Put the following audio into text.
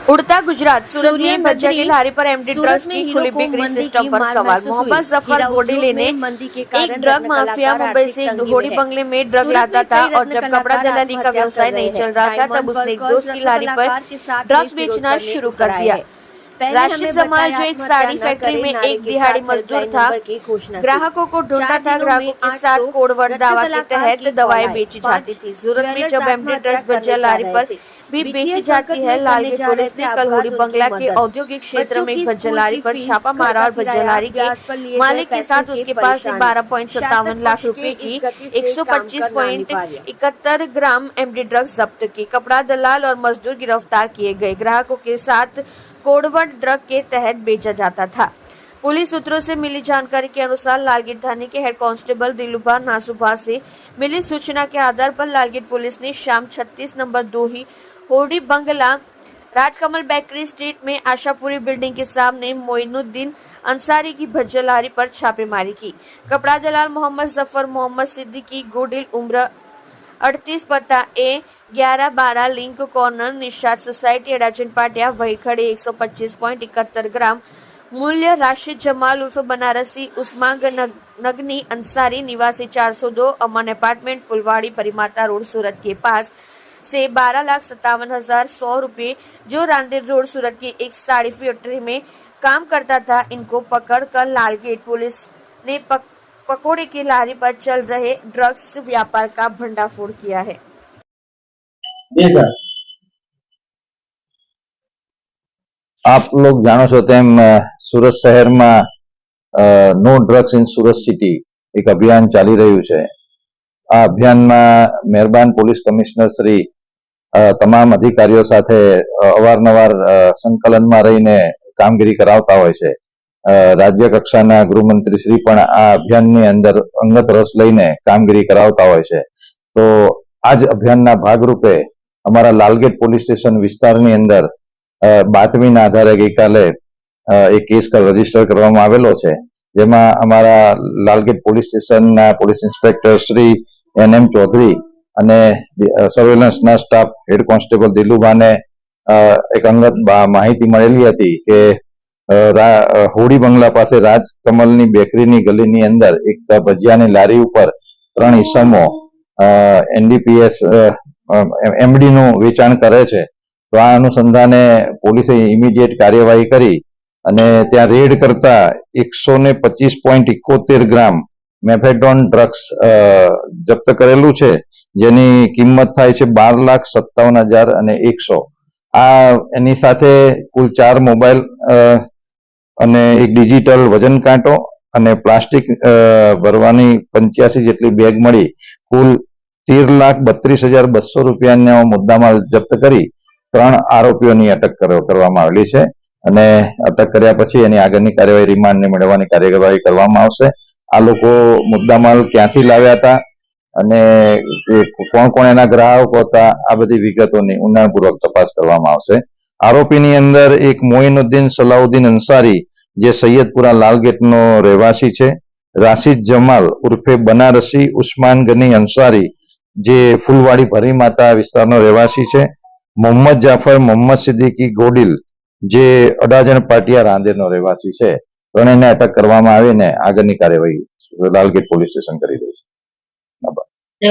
उड़ता गुजरात सूरत में भज्जा की लारी पर एमडी ड्रग्स की खुली बिक्री सिस्टम पर सवाल। मोहम्मद जफर गोडीले ने एक ड्रग माफिया मुंबई से एक होडी बंगले में ड्रग लाता था और जब कपड़ा दलाली का व्यवसाय नहीं चल रहा था तब उसने एक दोस्त की लारी पर ड्रग्स बेचना शुरू कर दिया। राशिद जमाल जो एक साड़ी फैक्ट्री में एक दिहाड़ी मजदूर था, ग्राहकों को ढूंढता था। ग्राहकों के साथ कोडवर्ड दावा के तहत दवाएं बेची जाती थी। सूरत में जब एमडी ड्रग्स भज्जा लारी पर भी बेची जाती है। लालगेट पुलिस ने कल होडी बंगला के औद्योगिक क्षेत्र में एक भज्जा लारी पर छापा मारा और भज्जा लारी के मालिक के साथ उसके पास 12.57 लाख रुपए की 125.71 ग्राम एमडी ड्रग्स जब्त की। कपड़ा दलाल और मजदूर गिरफ्तार किए गए। ग्राहकों के साथ कोडवर्ड ड्रग के तहत बेचा जाता था। पुलिस सूत्रों से मिली जानकारी के अनुसार लालगेट थाने के हेड कांस्टेबल दिलुभा नासुभा से मिली सूचना के आधार पर लालगेट पुलिस ने शाम 36 नंबर 2 ही होडी बंगला राजकमल बेकरी स्ट्रीट में आशापुरी बिल्डिंग के सामने मोइनुद्दीन अंसारी की भज्जा लारी पर छापेमारी की। कपड़ा दलाल मोहम्मद जफर मोहम्मद सिद्दीकी गोडिल उम्र 38 पता A1112 link corner Nishat society Adajan Patiya वही खड़े 125.71 ग्राम मूल्य। राशिद जमाल उर्फ बनारसी उस्मान नगनी अंसारी निवासी 402 अमन अपार्टमेंट फुलवाड़ी परिमाता रोड सूरत के पास से 12,57,100 रुपए जो रांदेर रोड सूरत की एक साड़ी फैक्ट्री में काम करता था। इनको पकड़कर लालगेट पुलिस ने पकोड़े की लारी पर चल रहे ड्रग्स व्यापार का भंडाफोड़ किया है। आप लोग जानो छो तेम सूरत शहर में no drugs in Surat city एक अभियान चाली रह्यु छे। आ अभियान में मेहरबान पोलीस कमिश्नर श्री તમામ અધિકારીઓ સાથે અવારનવાર સંકલનમાં રહીને કામગીરી કરાવતા હોય છે। રાજ્ય કક્ષાના ગૃહમંત્રી શ્રી પણ આ અભિયાનની અંદર અંગત રસ લઈને કામગીરી કરાવતા હોય છે। તો આ જ અભિયાનના ભાગરૂપે અમારા લાલગેટ પોલીસ સ્ટેશન વિસ્તારની અંદર બાતમીના આધારે ગઈકાલે એક કેસ રજીસ્ટર કરવામાં આવેલો છે, જેમાં અમારા લાલગેટ પોલીસ સ્ટેશનના police inspector Shri NM Chaudhari અને સર્વેલન્સના સ્ટાફ હેડ કોન્સ્ટેબલ દિલુભાને એક અંગત માહિતી મળેલી હતી કે હોડી બંગલા પાસે રાજકમલની બેકરીની ગલીની અંદર એક ભજીયાની લારી ઉપર 3 ઈસમો NDPS MD નું વેચાણ કરે છે। તો આ અનુસંધાને પોલીસે ઇમિડિયેટ કાર્યવાહી કરી અને ત્યાં રેડ કરતા 125.71 ગ્રામ મેફેડોન ડ્રગ્સ જપ્ત કરેલું છે, જેની કિંમત થાય છે 12,57,100। આ એની સાથે કુલ 4 મોબાઈલ અને એક ડિજિટલ વજન કાંટો અને પ્લાસ્ટિક ભરવાની 85 જેટલી બેગ મળી કુલ 13,32,200 રૂપિયાનો મુદ્દામાલ જપ્ત કરી 3 આરોપીઓની અટક કરવામાં આવેલી છે અને અટક કર્યા પછી એની આગળની કાર્યવાહી રિમાન્ડને મેળવવાની કાર્યવાહી કરવામાં આવશે। આ લોકો મુદ્દામાલ ક્યાંથી લાવ્યા હતા અને કોણ કોણ એના ગ્રાહકો હતા આ બધી વિગતોની ઊંડાણપૂર્વક તપાસ કરવામાં આવશે। આરોપીની અંદર એક મોઇનુદ્દીન સલાઉદ્દીન અંસારી જે સૈયદપુરા લાલગેટનો રહેવાસી છે, રાશિદ જમાલ ઉર્ફે બનારસી ઉસ્માન ગની અંસારી જે ફૂલવાડી ભરીમાતા વિસ્તારનો રહેવાસી છે, મોહમ્મદ જાફર મોહમ્મદ સિદ્દીકી ગોડિલ જે અડાજણ પાટિયા રાંદેરનો રહેવાસી છે। ત્રણેયને અટક કરવામાં આવીને આગળની કાર્યવાહી લાલગેટ પોલીસ સ્ટેશન કરી રહી છે।